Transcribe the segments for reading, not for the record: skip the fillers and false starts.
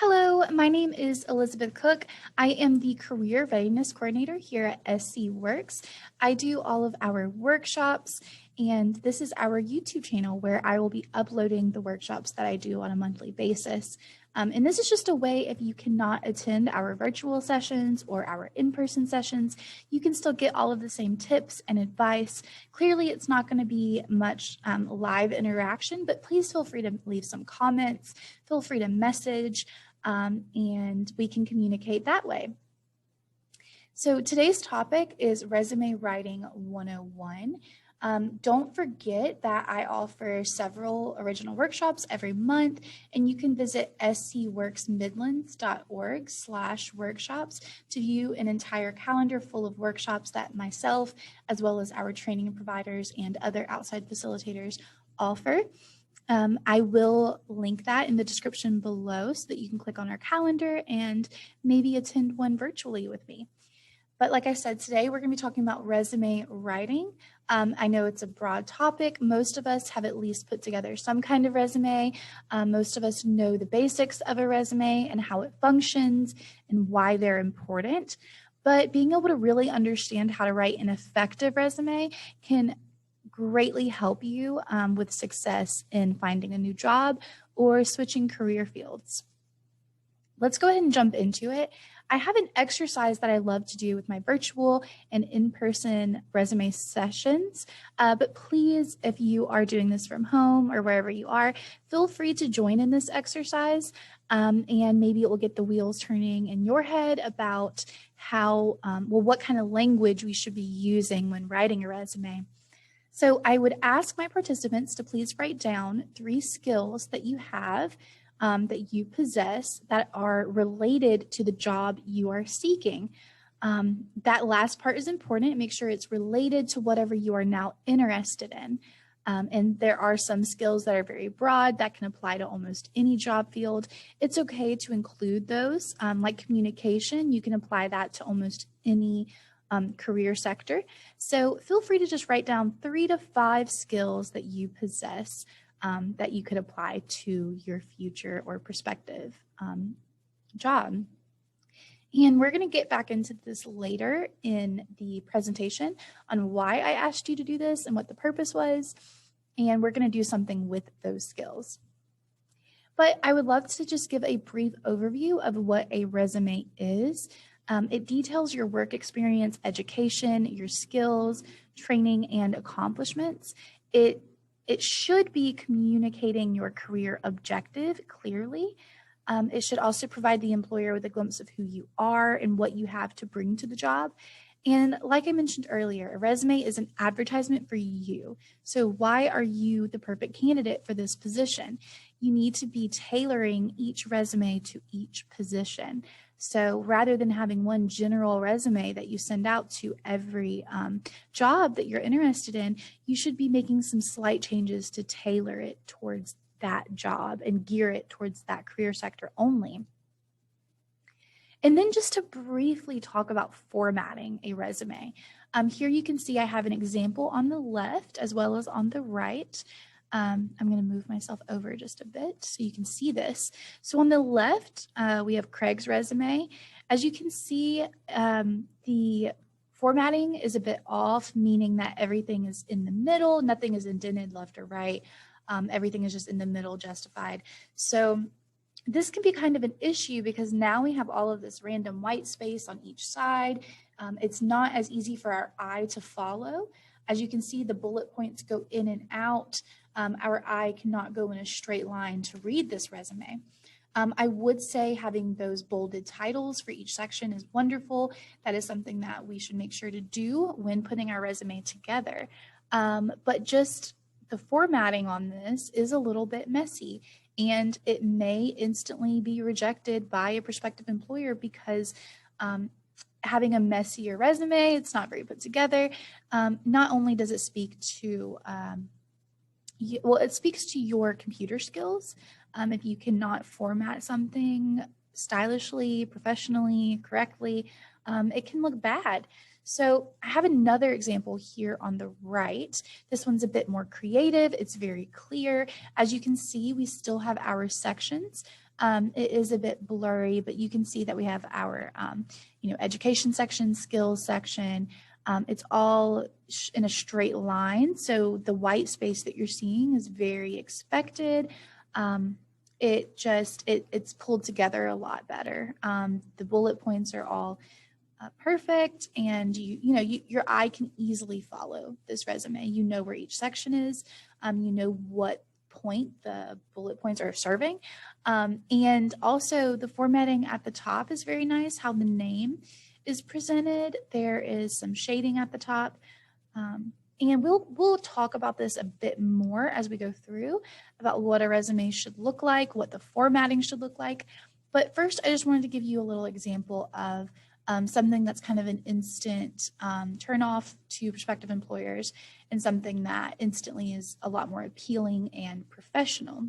Hello, my name is Elizabeth Cook. I am the Career Readiness Coordinator here at SC Works. I do all of our workshops, and this is our YouTube channel where I will be uploading the workshops that I do on a monthly basis. And this is just a way, if you cannot attend our virtual sessions or our in-person sessions, you can still get all of the same tips and advice. Clearly, it's not going to be much live interaction, but please feel free to leave some comments, feel free to message, and we can communicate that way. So today's topic is Resume Writing 101. Don't forget that I offer several original workshops every month, and you can visit scworksmidlands.org/workshops to view an entire calendar full of workshops that myself, as well as our training providers and other outside facilitators offer. I will link that in the description below so that you can click on our calendar and maybe attend one virtually with me. But like I said, today we're going to be talking about resume writing. I know it's a broad topic. Most of us have at least put together some kind of resume. Most of us know the basics of a resume and how it functions and why they're important. But being able to really understand how to write an effective resume can greatly help you with success in finding a new job or switching career fields. Let's go ahead and jump into it. I have an exercise that I love to do with my virtual and in-person resume sessions, but please, if you are doing this from home or wherever you are, feel free to join in this exercise, and maybe it will get the wheels turning in your head about how, what kind of language we should be using when writing a resume. So I would ask my participants to please write down 3 skills that you have that you possess that are related to the job you are seeking. That last part is important. Make sure it's related to whatever you are now interested in. And there are some skills that are very broad that can apply to almost any job field. It's okay to include those, like communication. You can apply that to almost any career sector. So feel free to just write down 3 to 5 skills that you possess that you could apply to your future or prospective job. And we're going to get back into this later in the presentation on why I asked you to do this and what the purpose was. And we're going to do something with those skills. But I would love to just give a brief overview of what a resume is. It details your work experience, education, your skills, training, and accomplishments. It should be communicating your career objective clearly. It should also provide the employer with a glimpse of who you are and what you have to bring to the job. And like I mentioned earlier, a resume is an advertisement for you. So why are you the perfect candidate for this position? You need to be tailoring each resume to each position. So rather than having one general resume that you send out to every job that you're interested in, you should be making some slight changes to tailor it towards that job and gear it towards that career sector only. And then just to briefly talk about formatting a resume. Here you can see I have an example on the left as well as on the right. I'm going to move myself over just a bit so you can see this. So on the left, we have Craig's resume. As you can see, the formatting is a bit off, meaning that everything is in the middle, nothing is indented left or right. Everything is just in the middle, justified. So this can be kind of an issue because now we have all of this random white space on each side. It's not as easy for our eye to follow. As you can see, the bullet points go in and out. Our eye cannot go in a straight line to read this resume. I would say having those bolded titles for each section is wonderful. That is something that we should make sure to do when putting our resume together. But just the formatting on this is a little bit messy, and it may instantly be rejected by a prospective employer because having a messier resume, it's not very put together. Not only does it speak to, it speaks to your computer skills. If you cannot format something stylishly, professionally, correctly, it can look bad. So I have another example here on the right. This one's a bit more creative. It's very clear. As you can see, we still have our sections. it is a bit blurry, but you can see that we have our, education section, skills section. It's all in a straight line. So the white space that you're seeing is very expected. It's pulled together a lot better. The bullet points are all perfect, and your eye can easily follow this resume. You know where each section is. You know what point the bullet points are serving. And also the formatting at the top is very nice, how the name is presented. There is some shading at the top. And we'll talk about this a bit more as we go through about what a resume should look like, what the formatting should look like. But first, I just wanted to give you a little example of something that's kind of an instant turn off to prospective employers, and something that instantly is a lot more appealing and professional.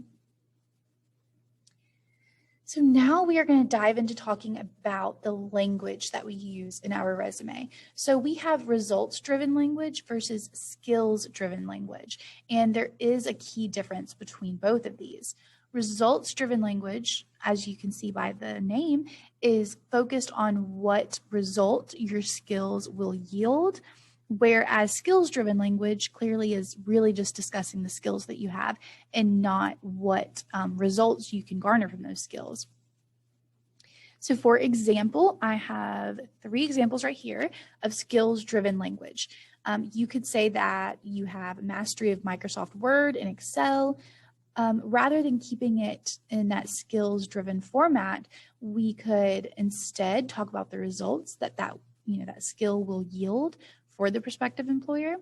So now we are going to dive into talking about the language that we use in our resume. So we have results-driven language versus skills-driven language, and there is a key difference between both of these. Results-driven language, as you can see by the name, is focused on what result your skills will yield, whereas skills-driven language clearly is really just discussing the skills that you have and not what results you can garner from those skills. So for example, I have 3 examples right here of skills-driven language. You could say that you have mastery of Microsoft Word and Excel. Rather than keeping it in that skills-driven format, we could instead talk about the results that skill will yield for the prospective employer.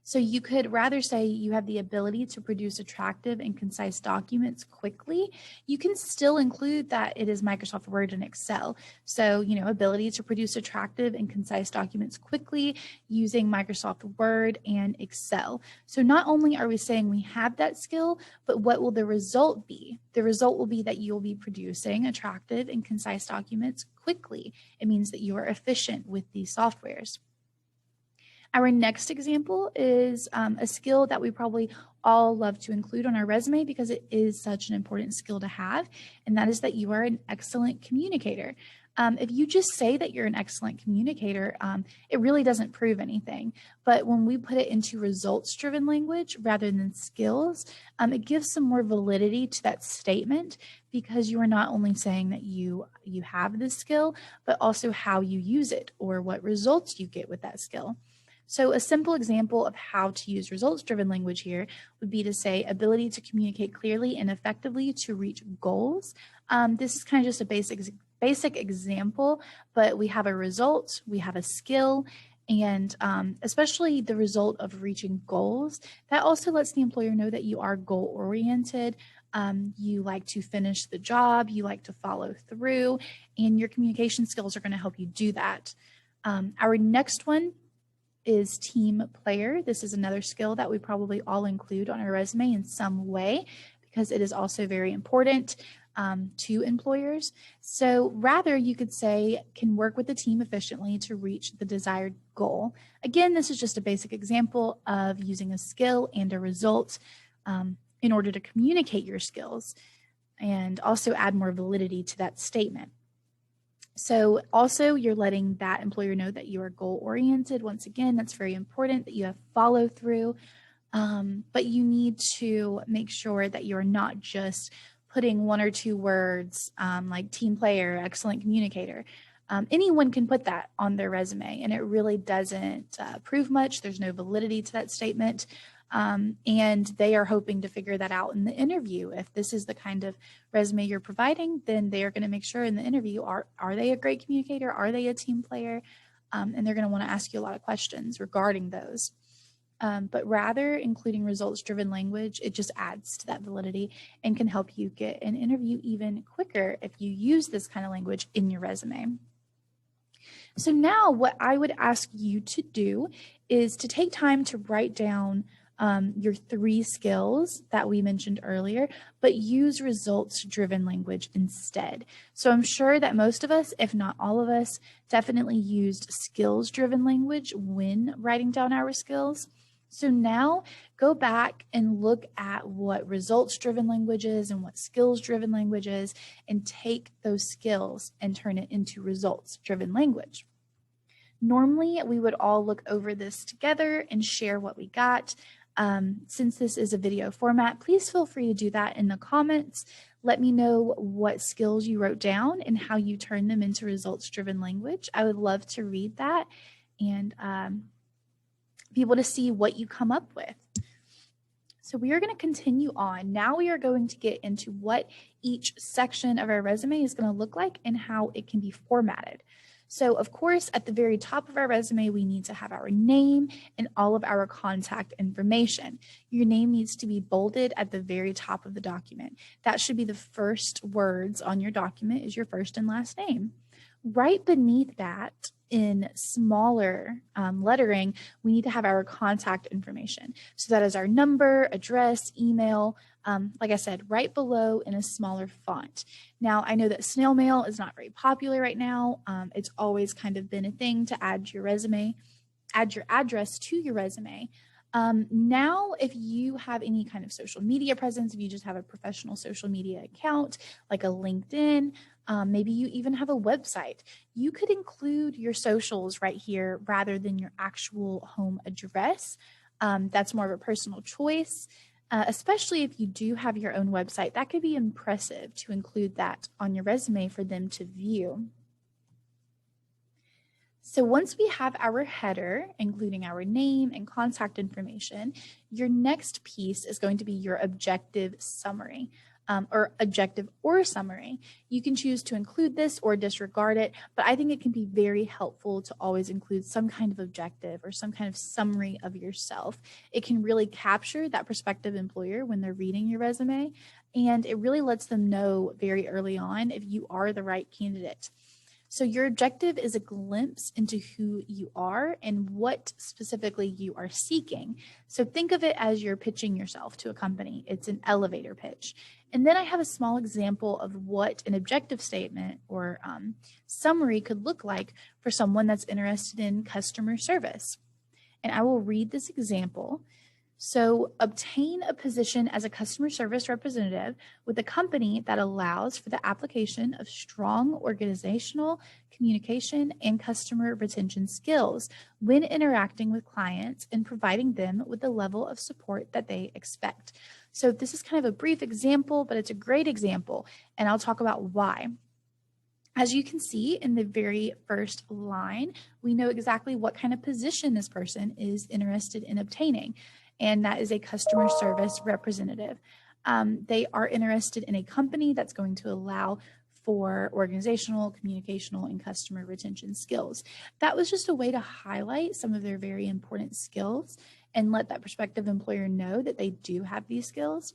So you could rather say you have the ability to produce attractive and concise documents quickly. You can still include that it is Microsoft Word and Excel. So, ability to produce attractive and concise documents quickly using Microsoft Word and Excel. So not only are we saying we have that skill, but what will the result be? The result will be that you'll be producing attractive and concise documents quickly. It means that you are efficient with these softwares. Our next example is a skill that we probably all love to include on our resume because it is such an important skill to have, and that is that you are an excellent communicator. If you just say that you're an excellent communicator, it really doesn't prove anything. But when we put it into results-driven language rather than skills, it gives some more validity to that statement, because you are not only saying that you have this skill, but also how you use it or what results you get with that skill. So a simple example of how to use results-driven language here would be to say ability to communicate clearly and effectively to reach goals. This is kind of just a basic example, but we have a result, we have a skill, and especially the result of reaching goals. That also lets the employer know that you are goal-oriented. You like to finish the job, you like to follow through, and your communication skills are going to help you do that. Our next one is team player. This is another skill that we probably all include on our resume in some way, because it is also very important to employers. So rather, you could say can work with the team efficiently to reach the desired goal. Again, this is just a basic example of using a skill and a result in order to communicate your skills and also add more validity to that statement. So also you're letting that employer know that you are goal-oriented. Once again, that's very important that you have follow through, but you need to make sure that you're not just putting 1 or 2 words like team player, excellent communicator. Anyone can put that on their resume, and it really doesn't prove much. There's no validity to that statement. And they are hoping to figure that out in the interview. If this is the kind of resume you're providing, then they are going to make sure in the interview, are they a great communicator? Are they a team player? And they're going to want to ask you a lot of questions regarding those. But rather including results-driven language, it just adds to that validity and can help you get an interview even quicker if you use this kind of language in your resume. So now what I would ask you to do is to take time to write down your 3 skills that we mentioned earlier, but use results-driven language instead. So I'm sure that most of us, if not all of us, definitely used skills-driven language when writing down our skills. So now go back and look at what results-driven language is and what skills-driven language is, and take those skills and turn it into results-driven language. Normally, we would all look over this together and share what we got. Since this is a video format, please feel free to do that in the comments. Let me know what skills you wrote down and how you turn them into results-driven language. I would love to read that and be able to see what you come up with. So we are going to continue on. Now we are going to get into what each section of our resume is going to look like and how it can be formatted. So of course, at the very top of our resume, we need to have our name and all of our contact information. Your name needs to be bolded at the very top of the document. That should be the first words on your document, is your first and last name. Right beneath that, in smaller lettering, we need to have our contact information. So that is our number, address, email, like I said, right below in a smaller font. Now, I know that snail mail is not very popular right now. It's always kind of been a thing to add your resume, add your address to your resume. Now, if you have any kind of social media presence, if you just have a professional social media account, like a LinkedIn, maybe you even have a website, you could include your socials right here rather than your actual home address. That's more of a personal choice, especially if you do have your own website. That could be impressive to include that on your resume for them to view. So once we have our header, including our name and contact information, your next piece is going to be your objective summary, or objective or summary. You can choose to include this or disregard it, but I think it can be very helpful to always include some kind of objective or some kind of summary of yourself. It can really capture that prospective employer when they're reading your resume, and it really lets them know very early on if you are the right candidate. So your objective is a glimpse into who you are and what specifically you are seeking. So think of it as you're pitching yourself to a company. It's an elevator pitch. And then I have a small example of what an objective statement or summary could look like for someone that's interested in customer service. And I will read this example. So obtain a position as a customer service representative with a company that allows for the application of strong organizational, communication, and customer retention skills when interacting with clients and providing them with the level of support that they expect. So this is kind of a brief example, but it's a great example, and I'll talk about why. As you can see in the very first line, we know exactly what kind of position this person is interested in obtaining, and that is a customer service representative. They are interested in a company that's going to allow for organizational, communicational, and customer retention skills. That was just a way to highlight some of their very important skills and let that prospective employer know that they do have these skills.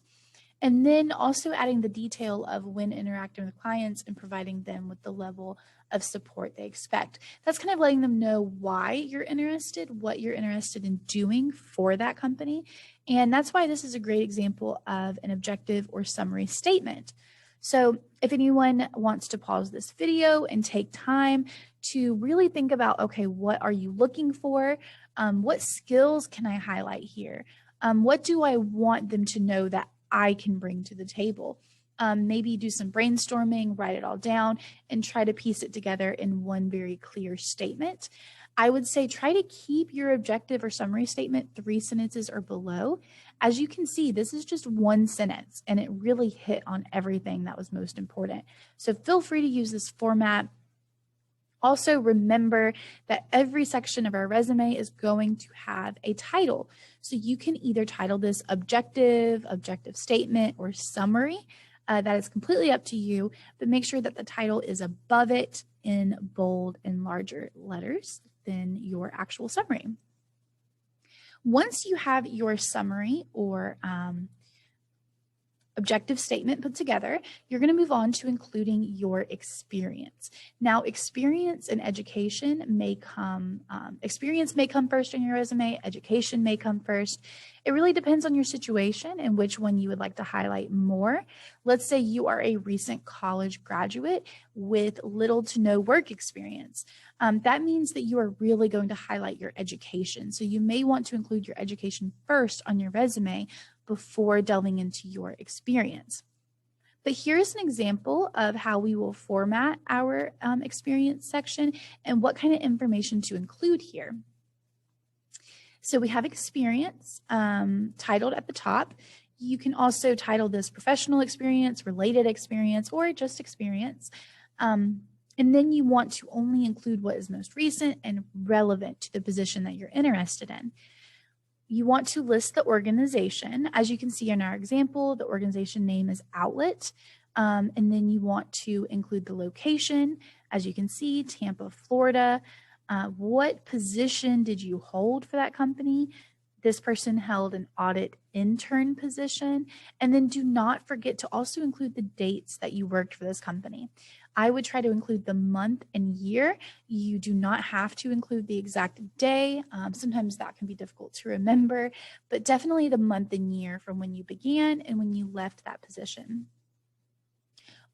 And then also adding the detail of when interacting with clients and providing them with the level of support they expect. That's kind of letting them know why you're interested, what you're interested in doing for that company. And that's why this is a great example of an objective or summary statement. So if anyone wants to pause this video and take time to really think about, okay, what are you looking for? What skills can I highlight here? What do I want them to know that I can bring to the table? Maybe do some brainstorming, write it all down, and try to piece it together in one very clear statement. I would say try to keep your objective or summary statement 3 sentences or below. As you can see, this is just 1 sentence, and it really hit on everything that was most important. So feel free to use this format. Also, remember that every section of our resume is going to have a title. So you can either title this objective, objective statement, or summary. That is completely up to you, but make sure that the title is above it in bold and larger letters than your actual summary. Once you have your summary or objective statement put together, you're going to move on to including your experience. Now, experience and education may come, experience may come first in your resume, education may come first. It really depends on your situation and which one you would like to highlight more. Let's say you are a recent college graduate with little to no work experience. That means that you are really going to highlight your education. So you may want to include your education first on your resume before delving into your experience. But here's an example of how we will format our experience section and what kind of information to include here. So we have experience titled at the top. You can also title this professional experience, related experience, or just experience. And then you want to only include what is most recent and relevant to the position that you're interested in. You want to list the organization. As you can see in our example, the organization name is Outlet. And then you want to include the location. As you can see, Tampa, Florida. What position did you hold for that company? This person held an audit intern position. And then do not forget to also include the dates that you worked for this company. I would try to include the month and year. You do not have to include the exact day. Sometimes that can be difficult to remember, but definitely the month and year from when you began and when you left that position.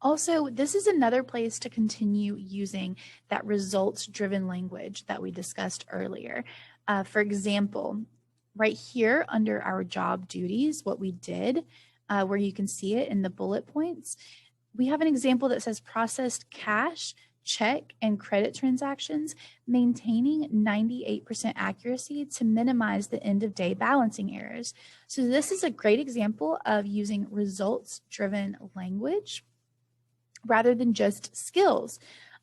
Also, this is another place to continue using that results-driven language that we discussed earlier. For example, right here under our job duties, what we did, where you can see it in the bullet points, we have an example that says processed cash, check, and credit transactions, maintaining 98% accuracy to minimize the end-of-day balancing errors. So this is a great example of using results-driven language rather than just skills.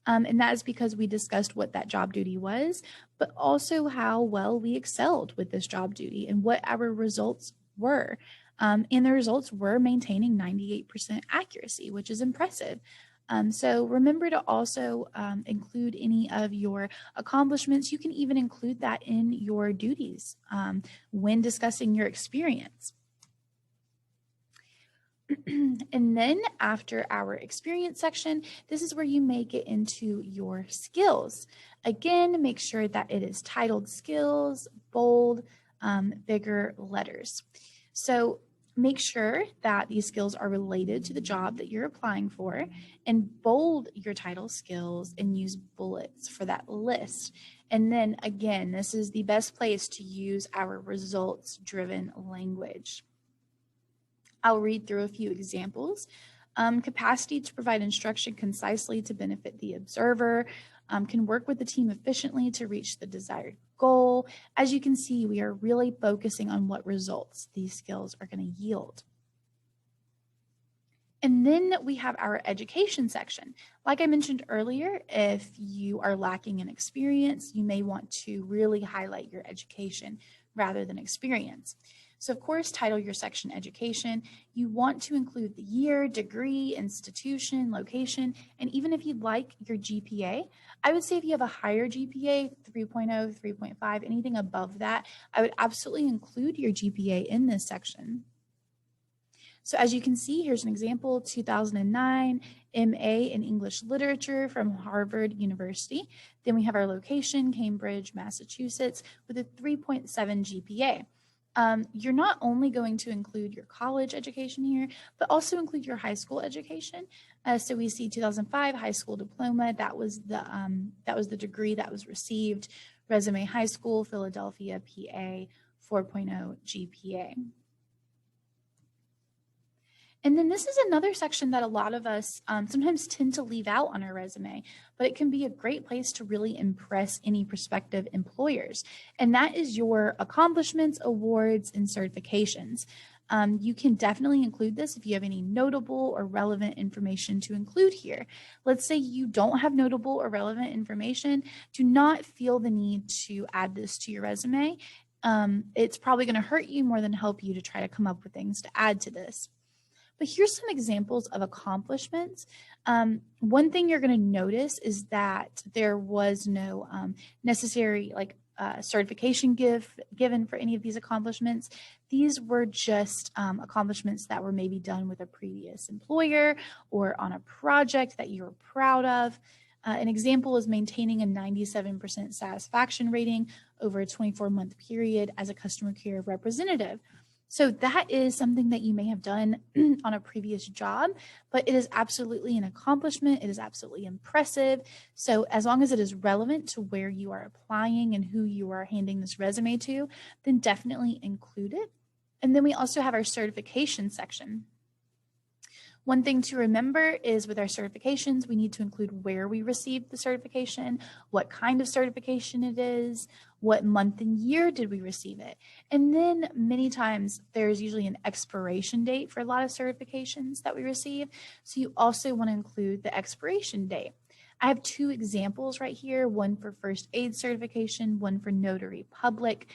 And that is because we discussed what that job duty was, but also how well we excelled with this job duty and what our results were. And the results were maintaining 98% accuracy, which is impressive. So remember to also include any of your accomplishments. You can even include that in your duties when discussing your experience. And then after our experience section, this is where you may get into your skills. Again, make sure that it is titled skills, bold, bigger letters. So make sure that these skills are related to the job that you're applying for, and bold your title skills and use bullets for that list. And then again, this is the best place to use our results-driven language. I'll read through a few examples. Capacity to provide instruction concisely to benefit the observer, can work with the team efficiently to reach the desired goal. As you can see, we are really focusing on what results these skills are going to yield. And then we have our education section. Like I mentioned earlier, if you are lacking in experience, you may want to really highlight your education rather than experience. So of course, title your section education. You want to include the year, degree, institution, location, and even if you'd like your GPA, I would say if you have a higher GPA, 3.0, 3.5, anything above that, I would absolutely include your GPA in this section. So as you can see, here's an example, 2009 MA in English Literature from Harvard University. Then we have our location, Cambridge, Massachusetts, with a 3.7 GPA. You're not only going to include your college education here, but also include your high school education. So we see 2005 high school diploma. That was the degree that was received. Resume High School, Philadelphia, PA, 4.0 GPA. And then this is another section that a lot of us sometimes tend to leave out on our resume, but it can be a great place to really impress any prospective employers. And that is your accomplishments, awards, and certifications. You can definitely include this if you have any notable or relevant information to include here. Let's say you don't have notable or relevant information. Do not feel the need to add this to your resume. It's probably going to hurt you more than help you to try to come up with things to add to this. But here's some examples of accomplishments. One thing you're going to notice is that there was no necessary certification given for any of these accomplishments. These were just accomplishments that were maybe done with a previous employer or on a project that you were proud of. An example is maintaining a 97% satisfaction rating over a 24-month period as a customer care representative. So that is something that you may have done on a previous job, but it is absolutely an accomplishment. It is absolutely impressive. So as long as it is relevant to where you are applying and who you are handing this resume to, then definitely include it. And then we also have our certification section. One thing to remember is with our certifications, we need to include where we received the certification, what kind of certification it is, what month and year did we receive it. And then many times there's usually an expiration date for a lot of certifications that we receive. So you also want to include the expiration date. I have two examples right here, one for first aid certification, one for notary public.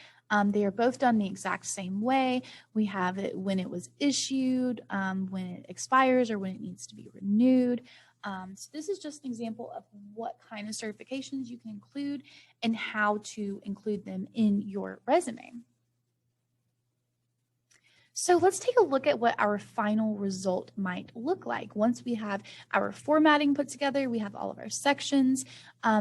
They are both done the exact same way. We have it when it was issued, when it expires, or when it needs to be renewed. So this is just an example of what kind of certifications you can include and how to include them in your resume. So let's take a look at what our final result might look like. Once we have our formatting put together, we have all of our sections.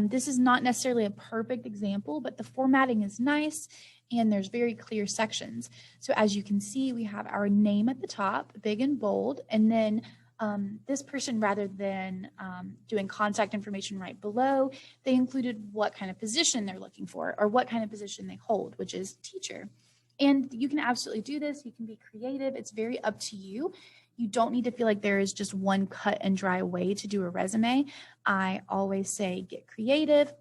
This is not necessarily a perfect example, but the formatting is nice and there's very clear sections. So as you can see, we have our name at the top, big and bold, and then this person, rather than doing contact information right below, they included what kind of position they're looking for or what kind of position they hold, which is teacher. And you can absolutely do this. You can be creative. It's very up to you. You don't need to feel like there is just one cut and dry way to do a resume. I always say get creative.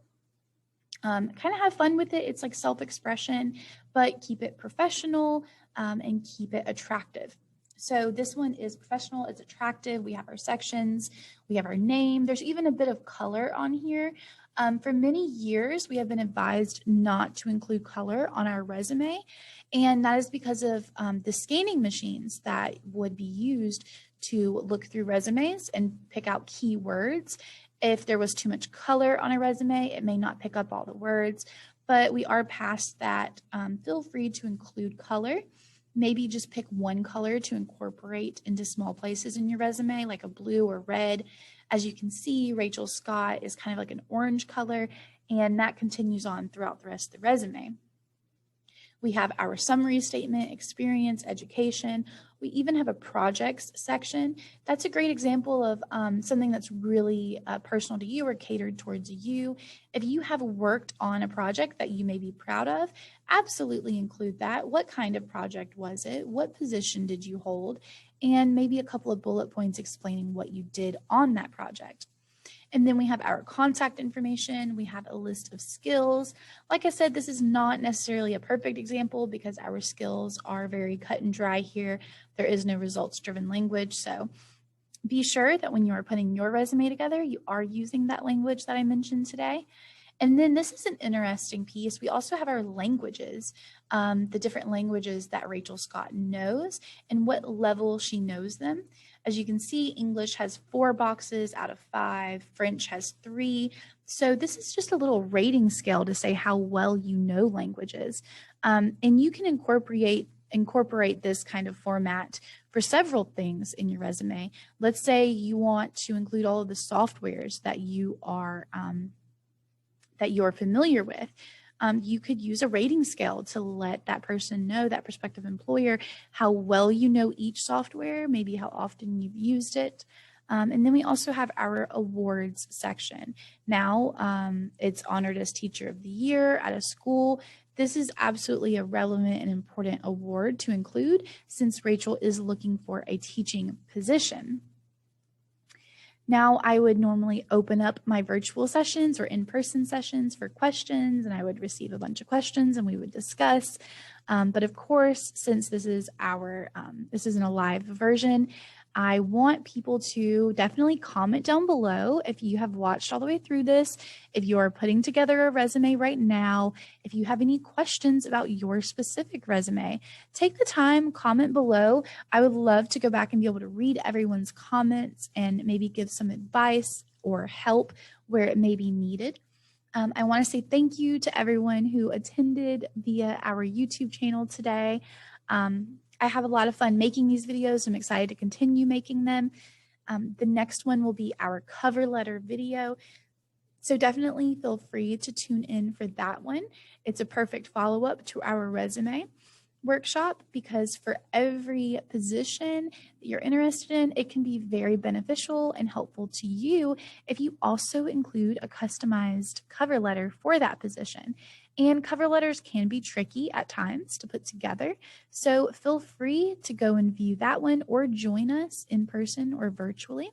Kind of have fun with it. It's like self-expression, but keep it professional and keep it attractive. So this one is professional, it's attractive. We have our sections, we have our name. There's even a bit of color on here. For many years, we have been advised not to include color on our resume. And that is because of the scanning machines that would be used to look through resumes and pick out keywords. If there was too much color on a resume, it may not pick up all the words, but we are past that. Feel free to include color. Maybe just pick one color to incorporate into small places in your resume, like a blue or red. As you can see, Rachel Scott is kind of like an orange color, and that continues on throughout the rest of the resume. We have our summary statement, experience, education. We even have a projects section. That's a great example of something that's really personal to you or catered towards you. If you have worked on a project that you may be proud of, absolutely include that. What kind of project was it? What position did you hold? And maybe a couple of bullet points explaining what you did on that project. And then we have our contact information. We have a list of skills. Like I said, this is not necessarily a perfect example because our skills are very cut and dry here. There is no results-driven language. So be sure that when you are putting your resume together, you are using that language that I mentioned today. And then this is an interesting piece. We also have our languages, the different languages that Rachel Scott knows and what level she knows them. As you can see, English has 4 boxes out of 5, French has 3. So this is just a little rating scale to say how well you know languages. And you can incorporate this kind of format for several things in your resume. Let's say you want to include all of the softwares that you are that you're familiar with. You could use a rating scale to let that person know, that prospective employer, how well you know each software, maybe how often you've used it. And then we also have our awards section. Now, it's honored as Teacher of the Year at a school. This is absolutely a relevant and important award to include since Rachel is looking for a teaching position. Now I would normally open up my virtual sessions or in-person sessions for questions, and I would receive a bunch of questions and we would discuss. But of course, since this is this isn't a live version, I want people to definitely comment down below if you have watched all the way through this, if you are putting together a resume right now, if you have any questions about your specific resume, take the time, comment below. I would love to go back and be able to read everyone's comments and maybe give some advice or help where it may be needed. I want to say thank you to everyone who attended via our YouTube channel today. I have a lot of fun making these videos. I'm excited to continue making them. The next one will be our cover letter video. So definitely feel free to tune in for that one. It's a perfect follow-up to our resume workshop because for every position that you're interested in, it can be very beneficial and helpful to you if you also include a customized cover letter for that position. And cover letters can be tricky at times to put together. So feel free to go and view that one or join us in person or virtually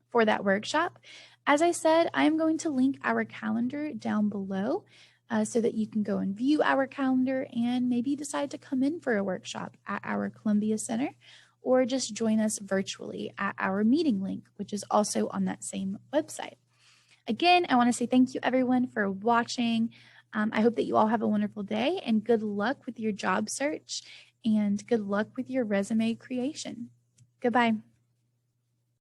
for that workshop. As I said, I am going to link our calendar down below so that you can go and view our calendar and maybe decide to come in for a workshop at our Columbia Center or just join us virtually at our meeting link, which is also on that same website. Again, I want to say thank you everyone for watching. I hope that you all have a wonderful day and good luck with your job search and good luck with your resume creation. Goodbye.